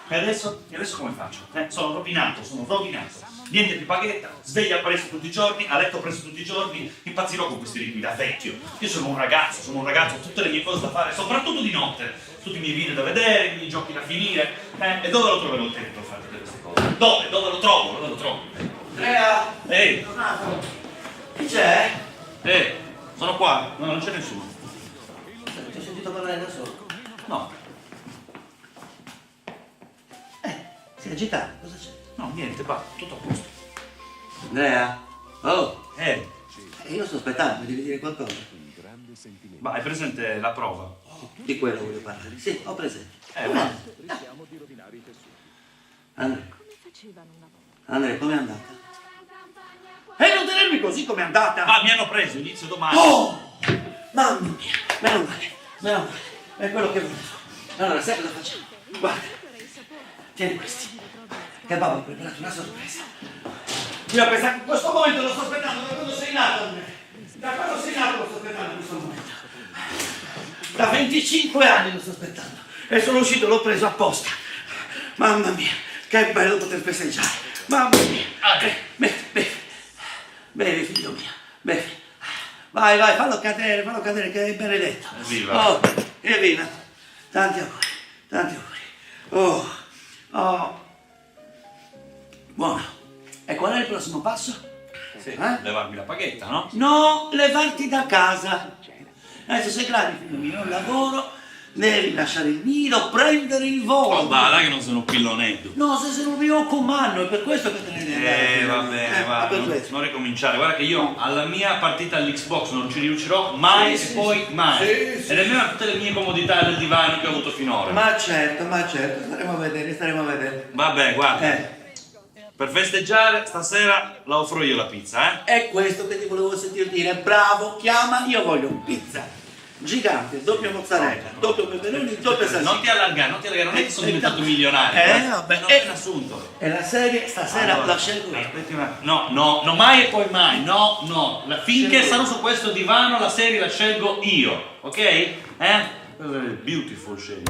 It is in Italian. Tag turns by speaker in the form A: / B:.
A: E adesso come faccio? Sono rovinato. Niente più paghetta, sveglia presto tutti i giorni, a letto presto tutti i giorni, impazzirò con questi ritmi da vecchio. Io sono un ragazzo, ho tutte le mie cose da fare, soprattutto di notte, tutti i miei video da vedere, i miei giochi da finire. E dove lo troverò il tempo per fare tutte queste cose? Dove? Dove lo trovo?
B: Andrea!
A: Ehi!
B: Tornato! Chi c'è?
A: Sono qua, no, non c'è nessuno.
B: Ti ho sentito parlare da solo.
A: No,
B: Si è agitato, cosa c'è?
A: no, niente, va, tutto a posto.
B: Andrea? Oh!
C: Io sto aspettando, mi devi dire qualcosa.
A: Ma hai presente la prova?
C: Di quello voglio parlare. Sì, ho presente.
A: Ma...
C: Andrea, com'è andata?
B: E non tenermi così come è andata!
A: mi hanno preso, inizio domani.
C: Oh! Mamma mia! Meno male. È quello che volevo. Allora, sai cosa facciamo? Guarda, tieni questi. Che babbo ha preparato una sorpresa.
B: Io penso che questo momento lo sto aspettando da quando sei nato, Andrea. Da quando sei nato lo sto aspettando questo momento. Da 25 anni lo sto aspettando. E sono uscito, l'ho preso apposta. Mamma mia, che bello poter festeggiare. Mamma mia. Bevi, figlio mio, bevi. Vai, fallo cadere, che è benedetto.
A: Evviva.
B: Oh, evviva. Tanti auguri. Oh. Buono. E qual è il prossimo passo?
A: Sì, levarmi la paghetta, no?
B: No, levarti da casa. Adesso sei grande, figlio mio, un lavoro, devi lasciare il nido, prendere il volo.
A: Oh, dai che non sono un pillonetto.
B: No, se sei un mio comando, è per questo che te ne devi andare.
A: Va bene, va.
B: Per questo.
A: Non ricominciare. Guarda che io alla mia partita all'Xbox non ci riuscirò mai
B: Sì,
A: e poi mai.
B: sì.
A: E nemmeno a tutte le mie comodità del divano che ho avuto finora.
B: Ma certo, staremo a vedere.
A: Vabbè, guarda. Per festeggiare stasera la offro io la pizza,
B: È questo che ti volevo sentir dire, bravo, chiama, io voglio pizza gigante, doppio mozzarella, doppio peperoni, doppia salsiccia.
A: Non ti allargare, non è che sono diventato milionario.
B: Vabbè.
A: Non appena assunto.
B: E la serie stasera
A: Allora,
B: la scelgo io.
A: aspetti un attimo. No, mai e poi mai. No. Finché
B: Scelgo
A: sarò
B: io.
A: su questo divano la serie la scelgo io, ok? Beautiful shade.